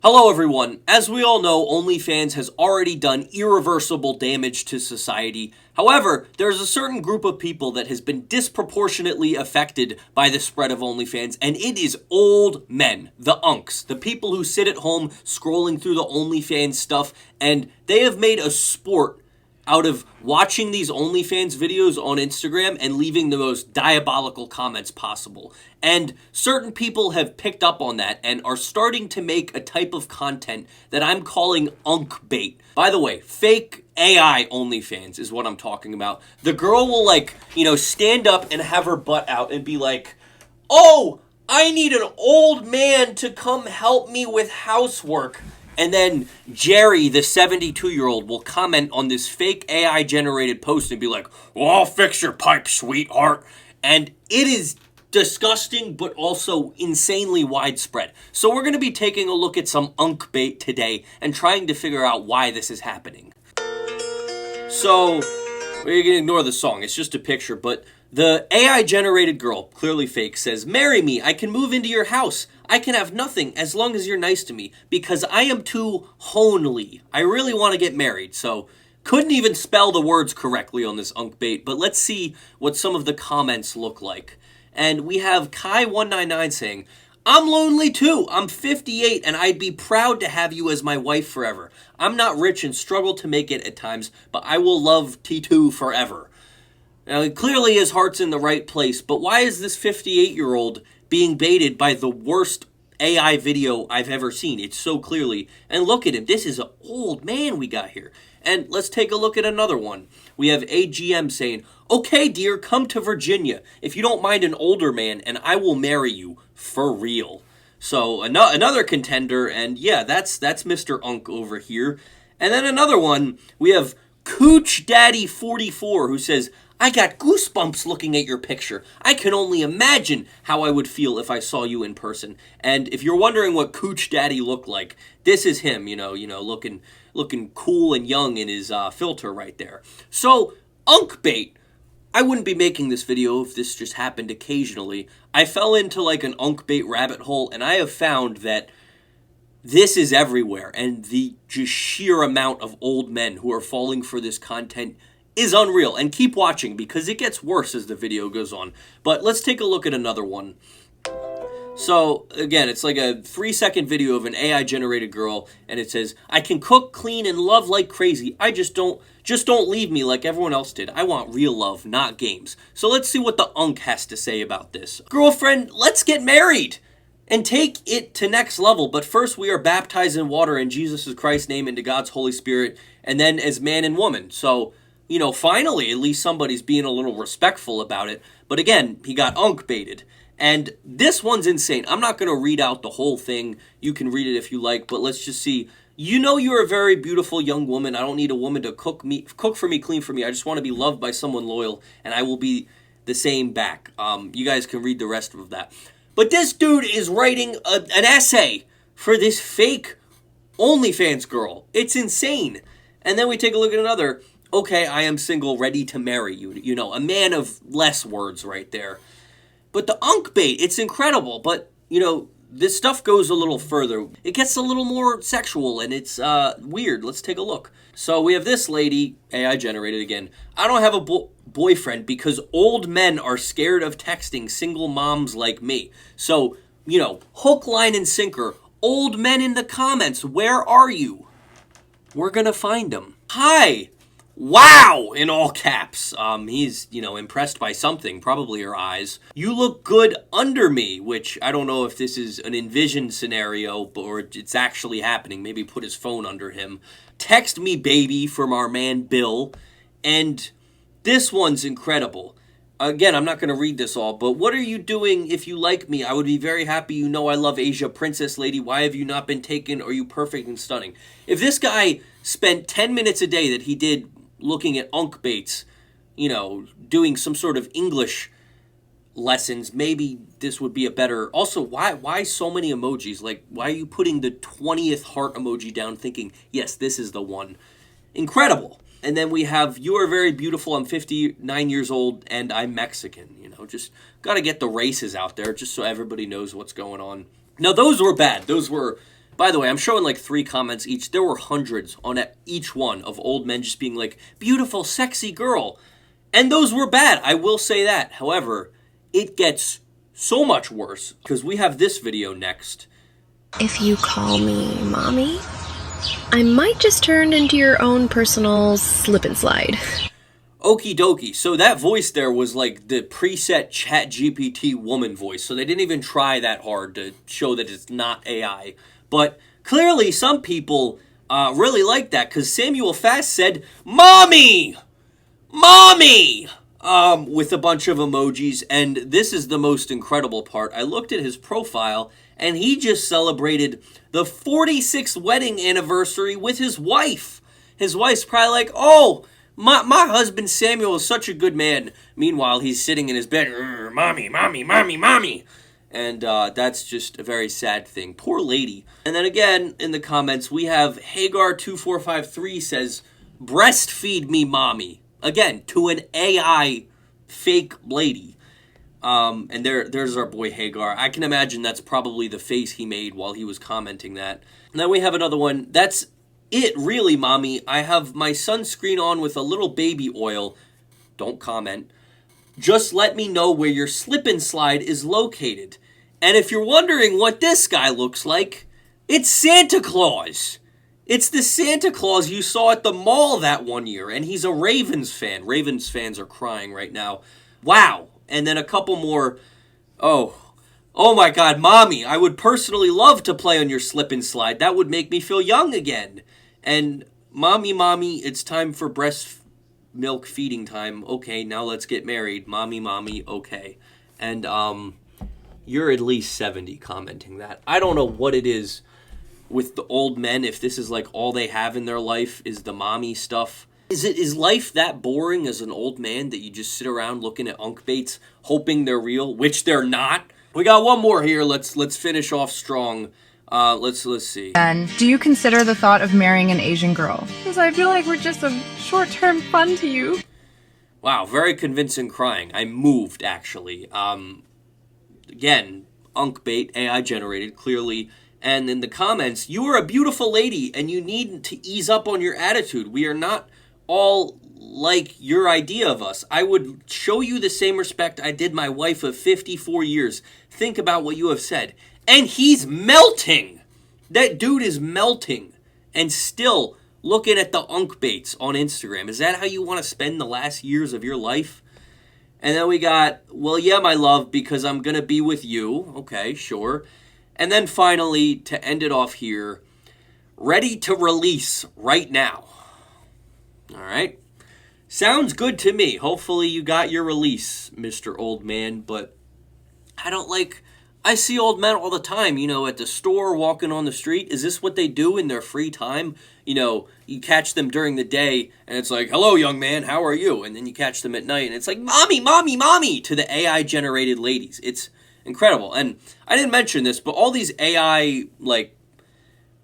Hello everyone. As we all know, OnlyFans has already done irreversible damage to society. However, there's a certain group of people that has been disproportionately affected by the spread of OnlyFans, and it is old men, the unks, the people who sit at home scrolling through the OnlyFans stuff, and they have made a sport out of watching these OnlyFans videos on Instagram and leaving the most diabolical comments possible. And certain people have picked up on that and are starting to make a type of content that I'm calling unckbait. By the way, fake AI OnlyFans is what I'm talking about. The girl will stand up and have her butt out and be like, "Oh, I need an old man to come help me with housework." And then Jerry, the 72-year-old, will comment on this fake AI-generated post and be like, "Well, I'll fix your pipe, sweetheart." And it is disgusting, but also insanely widespread. So we're going to be taking a look at some unckbait today and trying to figure out why this is happening. So we're going to ignore the song. It's just a picture, but the AI-generated girl, clearly fake, says, "Marry me. I can move into your house. I can have nothing as long as you're nice to me because I am too honely. I really want to get married." So couldn't even spell the words correctly on this unckbait, but let's see what some of the comments look like. And we have Kai199 saying, "I'm lonely too. I'm 58 and I'd be proud to have you as my wife forever. I'm not rich and struggle to make it at times, but I will love T2 forever." Now, clearly his heart's in the right place, but why is this 58-year-old being baited by the worst AI video I've ever seen? It's so clearly, and look at him, this is an old man we got here. And let's take a look at another one. We have AGM saying, "Okay, dear, come to Virginia. If you don't mind an older man, and I will marry you for real." So another contender, and yeah, that's Mr. Unk over here. And then another one, we have Cooch Daddy 44 who says, "I got goosebumps looking at your picture. I can only imagine how I would feel if I saw you in person." And if you're wondering what Cooch Daddy looked like, this is him, looking cool and young in his filter right there. So, unckbait. I wouldn't be making this video if this just happened occasionally. I fell into like an unckbait rabbit hole, and I have found that this is everywhere, and the just sheer amount of old men who are falling for this content is unreal. And keep watching because it gets worse as the video goes on. But let's take a look at another one. So again, it's like a 3-second video of an AI generated girl, and it says, "I can cook, clean, and love like crazy. I just don't leave me like everyone else did. I want real love, not games." So let's see what the unk has to say about this. "Girlfriend, let's get married and take it to next level. But first we are baptized in water in Jesus Christ's name into God's Holy Spirit, and then as man and woman." So, finally, at least somebody's being a little respectful about it. But again, he got unckbaited. And this one's insane. I'm not going to read out the whole thing. You can read it if you like, but let's just see. "You're a very beautiful young woman. I don't need a woman to cook for me, clean for me. I just want to be loved by someone loyal, and I will be the same back." You guys can read the rest of that. But this dude is writing an essay for this fake OnlyFans girl. It's insane. And then we take a look at another. "Okay, I am single, ready to marry you." A man of less words right there. But the unckbait, it's incredible. But, this stuff goes a little further. It gets a little more sexual, and it's weird. Let's take a look. So we have this lady, AI generated again. "I don't have a boyfriend because old men are scared of texting single moms like me." So, hook, line, and sinker. Old men in the comments, where are you? We're gonna find them. "Hi. Wow," in all caps. He's, impressed by something, probably her eyes. "You look good under me," which I don't know if this is an envisioned scenario or it's actually happening. Maybe put his phone under him. "Text me, baby," from our man Bill. And this one's incredible. Again, I'm not going to read this all, but "What are you doing if you like me? I would be very happy. I love Asia, princess lady. Why have you not been taken? Are you perfect and stunning?" If this guy spent 10 minutes a day that he did looking at unckbaits, doing some sort of English lessons, maybe this would be a better. Also, why so many emojis? Like, why are you putting the 20th heart emoji down thinking, yes, this is the one? Incredible. And then we have, "You are very beautiful. I'm 59 years old and I'm Mexican." Just got to get the races out there just so everybody knows what's going on. Now, those were bad. Those were By the way, I'm showing like 3 comments each. There were hundreds on each one of old men just being like, beautiful, sexy girl. And those were bad, I will say that. However, it gets so much worse because we have this video next. If you call me mommy, I might just turn into your own personal slip and slide. Okie dokie. So that voice there was like the preset ChatGPT woman voice. So they didn't even try that hard to show that it's not AI. But clearly some people really like that because Samuel Fast said, Mommy! Mommy! With a bunch of emojis. And this is the most incredible part. I looked at his profile and he just celebrated the 46th wedding anniversary with his wife. His wife's probably like, oh, my husband Samuel is such a good man. Meanwhile, he's sitting in his bed, mommy, mommy, mommy, mommy. And that's just a very sad thing. Poor lady. And then again, in the comments, we have Hagar2453 says, breastfeed me, mommy. Again, to an AI fake lady. And there's our boy Hagar. I can imagine that's probably the face he made while he was commenting that. And then we have another one. That's it, really, mommy. I have my sunscreen on with a little baby oil. Don't comment. Just let me know where your slip and slide is located. And if you're wondering what this guy looks like, it's Santa Claus. It's the Santa Claus you saw at the mall that one year, and he's a Ravens fan. Ravens fans are crying right now. Wow. And then a couple more. Oh my God, mommy, I would personally love to play on your slip and slide. That would make me feel young again. And mommy, it's time for breast milk feeding time. Okay, now let's get married. Mommy, okay. And you're at least 70 commenting that. I don't know what it is with the old men, if this is like all they have in their life is the mommy stuff. Is life that boring as an old man that you just sit around looking at unckbaits, hoping they're real, which they're not? We got one more here. Let's finish off strong. Let's see. And do you consider the thought of marrying an Asian girl? Because I feel like we're just a short-term fun to you. Wow, very convincing crying. I'm moved, actually. Again, unckbait, AI generated, clearly. And in the comments, you are a beautiful lady and you need to ease up on your attitude. We are not all like your idea of us. I would show you the same respect I did my wife of 54 years. Think about what you have said. And he's melting. That dude is melting. And still looking at the unckbaits on Instagram. Is that how you want to spend the last years of your life? And then we got, well, yeah, my love, because I'm going to be with you. Okay, sure. And then finally, to end it off here, ready to release right now. All right. Sounds good to me. Hopefully you got your release, Mr. Old Man. But I see old men all the time, at the store, walking on the street. Is this what they do in their free time? You catch them during the day, and it's like, hello, young man, how are you? And then you catch them at night, and it's like, mommy, mommy, mommy, to the AI-generated ladies. It's incredible. And I didn't mention this, but all these AI,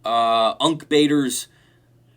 unckbaiters,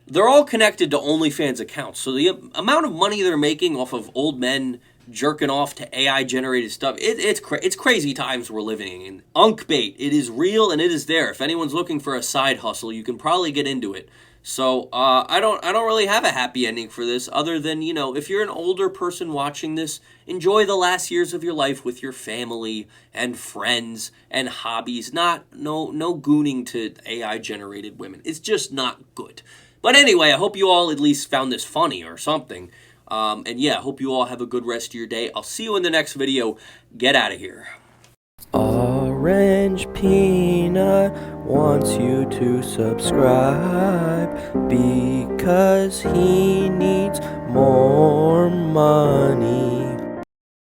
they're all connected to OnlyFans accounts. So the amount of money they're making off of old men jerking off to AI-generated stuff, it's crazy times we're living in. Unckbait, it is real and it is there. If anyone's looking for a side hustle, you can probably get into it. So I don't really have a happy ending for this, other than, if you're an older person watching this, enjoy the last years of your life with your family and friends and hobbies. No gooning to AI-generated women. It's just not good. But anyway, I hope you all at least found this funny or something. And yeah, I hope you all have a good rest of your day. I'll see you in the next video. Get out of here. Orange Peanut wants you to subscribe because he needs more money.